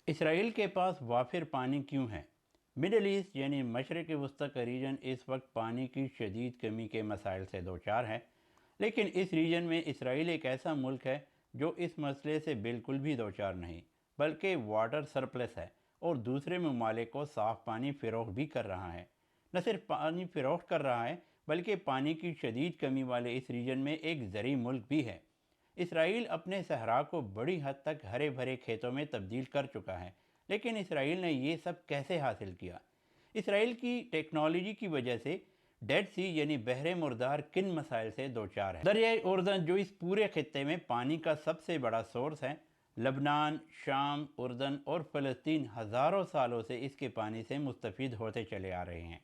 اسرائیل کے پاس وافر پانی کیوں ہے؟ مڈل ایسٹ یعنی مشرق وسطی کا ریجن اس وقت پانی کی شدید کمی کے مسائل سے دوچار ہے، لیکن اس ریجن میں اسرائیل ایک ایسا ملک ہے جو اس مسئلے سے بالکل بھی دوچار نہیں، بلکہ واٹر سرپلس ہے اور دوسرے ممالک کو صاف پانی فروخت بھی کر رہا ہے۔ نہ صرف پانی فروخت کر رہا ہے، بلکہ پانی کی شدید کمی والے اس ریجن میں ایک زرعی ملک بھی ہے۔ اسرائیل اپنے صحرا کو بڑی حد تک ہرے بھرے کھیتوں میں تبدیل کر چکا ہے، لیکن اسرائیل نے یہ سب کیسے حاصل کیا؟ اسرائیل کی ٹیکنالوجی کی وجہ سے ڈیڈ سی یعنی بحر مردار کن مسائل سے دوچار ہے؟ دریائے اردن جو اس پورے خطے میں پانی کا سب سے بڑا سورس ہے، لبنان، شام، اردن اور فلسطین ہزاروں سالوں سے اس کے پانی سے مستفید ہوتے چلے آ رہے ہیں۔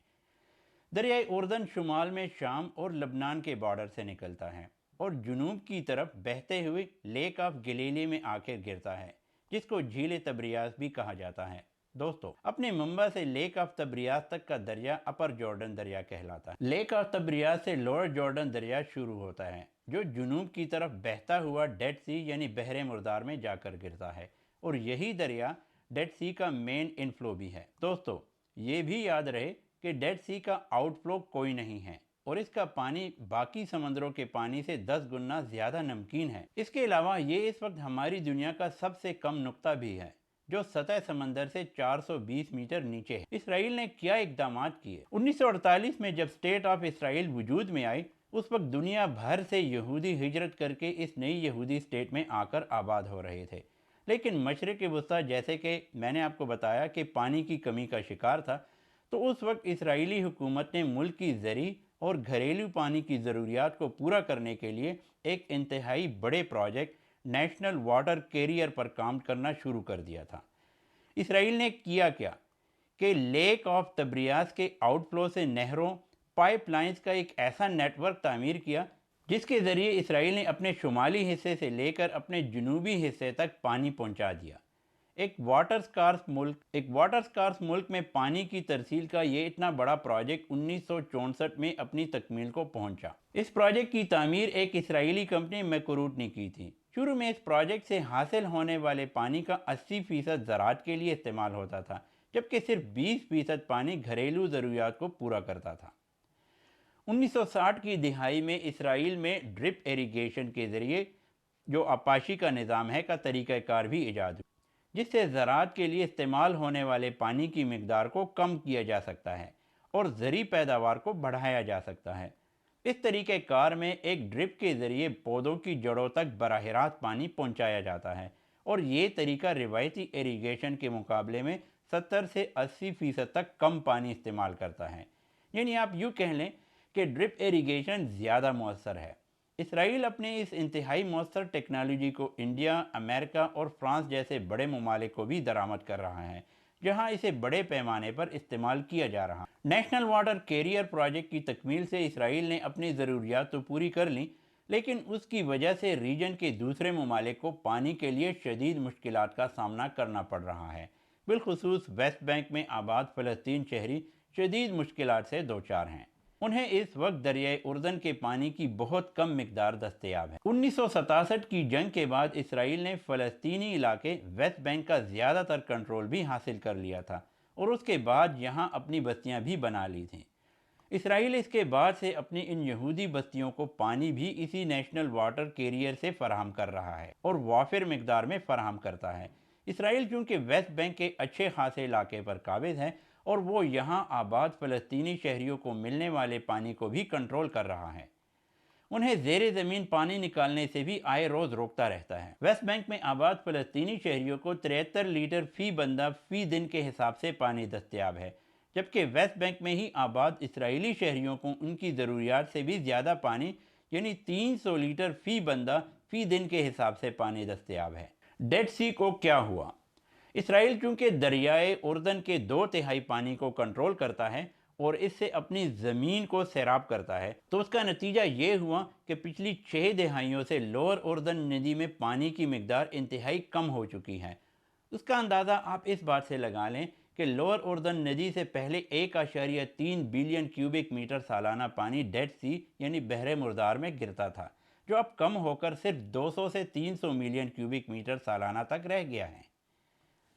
دریائے اردن شمال میں شام اور لبنان کے بارڈر سے نکلتا ہے اور جنوب کی طرف بہتے ہوئے لیک آف گلیلی میں آ کر گرتا ہے، جس کو جھیل تبریاس بھی کہا جاتا ہے۔ دوستو، اپنے منبع سے لیک آف تبریاس تک کا دریا اپر جارڈن دریا کہلاتا ہے۔ لیک آف تبریاس سے لوئر جارڈن دریا شروع ہوتا ہے، جو جنوب کی طرف بہتا ہوا ڈیڈ سی یعنی بحر مردار میں جا کر گرتا ہے، اور یہی دریا ڈیڈ سی کا مین انفلو بھی ہے۔ دوستو، یہ بھی یاد رہے کہ ڈیڈ سی کا آؤٹ فلو کوئی نہیں ہے، اور اس کا پانی باقی سمندروں کے پانی سے 10 گنا زیادہ نمکین ہے۔ اس کے علاوہ یہ اس وقت ہماری دنیا کا سب سے کم نقطہ بھی ہے، جو سطح سمندر سے 420 میٹر نیچے ہے۔ اسرائیل نے کیا اقدامات کیے؟ 1948 میں جب اسٹیٹ آف اسرائیل وجود میں آئی، اس وقت دنیا بھر سے یہودی ہجرت کر کے اس نئی یہودی اسٹیٹ میں آ کر آباد ہو رہے تھے، لیکن مشرق وسطی جیسے کہ میں نے آپ کو بتایا کہ پانی کی کمی کا شکار تھا، تو اس وقت اسرائیلی حکومت نے ملک کی زرعی اور گھریلو پانی کی ضروریات کو پورا کرنے کے لیے ایک انتہائی بڑے پروجیکٹ نیشنل واٹر کیریئر پر کام کرنا شروع کر دیا تھا۔ اسرائیل نے کیا کہ لیک آف تبریاس کے آؤٹ فلو سے نہروں، پائپ لائنز کا ایک ایسا نیٹ ورک تعمیر کیا جس کے ذریعے اسرائیل نے اپنے شمالی حصے سے لے کر اپنے جنوبی حصے تک پانی پہنچا دیا۔ ایک واٹر سکارس ملک میں پانی کی ترسیل کا یہ اتنا بڑا پروجیکٹ 1964 میں اپنی تکمیل کو پہنچا۔ اس پروجیکٹ کی تعمیر ایک اسرائیلی کمپنی میکروٹ نے کی تھی۔ شروع میں اس پروجیکٹ سے حاصل ہونے والے پانی کا 80% زراعت کے لیے استعمال ہوتا تھا، جبکہ صرف 20% پانی گھریلو ضروریات کو پورا کرتا تھا۔ 1960 کی دہائی میں اسرائیل میں ڈرپ ایریگیشن کے ذریعے جو اپاشی کا نظام ہے کا طریقہ کار بھی ایجاد ہوا، جس سے زراعت کے لیے استعمال ہونے والے پانی کی مقدار کو کم کیا جا سکتا ہے اور زرعی پیداوار کو بڑھایا جا سکتا ہے۔ اس طریقہ کار میں ایک ڈرپ کے ذریعے پودوں کی جڑوں تک براہ راست پانی پہنچایا جاتا ہے، اور یہ طریقہ روایتی ایریگیشن کے مقابلے میں 70 سے 80% تک کم پانی استعمال کرتا ہے۔ یعنی آپ یوں کہہ لیں کہ ڈرپ ایریگیشن زیادہ مؤثر ہے۔ اسرائیل اپنے اس انتہائی مؤثر ٹیکنالوجی کو انڈیا، امریکہ اور فرانس جیسے بڑے ممالک کو بھی درآمد کر رہا ہے، جہاں اسے بڑے پیمانے پر استعمال کیا جا رہا ہے۔ نیشنل واٹر کیریئر پروجیکٹ کی تکمیل سے اسرائیل نے اپنی ضروریات تو پوری کر لیں، لیکن اس کی وجہ سے ریجن کے دوسرے ممالک کو پانی کے لیے شدید مشکلات کا سامنا کرنا پڑ رہا ہے۔ بالخصوص ویسٹ بینک میں آباد فلسطین شہری شدید مشکلات سے دوچار ہیں۔ انہیں اس وقت دریائے اردن کے پانی کی بہت کم مقدار دستیاب ہے۔ 1967 کی جنگ کے بعد اسرائیل نے فلسطینی علاقے ویسٹ بینک کا زیادہ تر کنٹرول بھی حاصل کر لیا تھا، اور اس کے بعد یہاں اپنی بستیاں بھی بنا لی تھیں۔ اسرائیل اس کے بعد سے اپنی ان یہودی بستیوں کو پانی بھی اسی نیشنل واٹر کیریئر سے فراہم کر رہا ہے اور وافر مقدار میں فراہم کرتا ہے۔ اسرائیل چونکہ ویسٹ بینک کے اچھے خاصے علاقے پر قابض ہے، اور وہ یہاں آباد فلسطینی شہریوں کو ملنے والے پانی کو بھی کنٹرول کر رہا ہے، انہیں زیر زمین پانی نکالنے سے بھی آئے روز روکتا رہتا ہے۔ ویسٹ بینک میں آباد فلسطینی شہریوں کو 73 لیٹر فی بندہ فی دن کے حساب سے پانی دستیاب ہے، جبکہ ویسٹ بینک میں ہی آباد اسرائیلی شہریوں کو ان کی ضروریات سے بھی زیادہ پانی یعنی 300 لیٹر فی بندہ فی دن کے حساب سے پانی دستیاب ہے۔ ڈیڈ سی کو کیا ہوا؟ اسرائیل چونکہ دریائے اردن کے 2/3 پانی کو کنٹرول کرتا ہے اور اس سے اپنی زمین کو سیراب کرتا ہے، تو اس کا نتیجہ یہ ہوا کہ پچھلی 6 دہائیوں سے لوئر اردن ندی میں پانی کی مقدار انتہائی کم ہو چکی ہے۔ اس کا اندازہ آپ اس بات سے لگا لیں کہ لوئر اردن ندی سے پہلے 1.3 بلین کیوبک میٹر سالانہ پانی ڈیڈ سی یعنی بحر مردار میں گرتا تھا، جو اب کم ہو کر صرف 200 سے 300 ملین کیوبک میٹر سالانہ تک رہ گیا ہے۔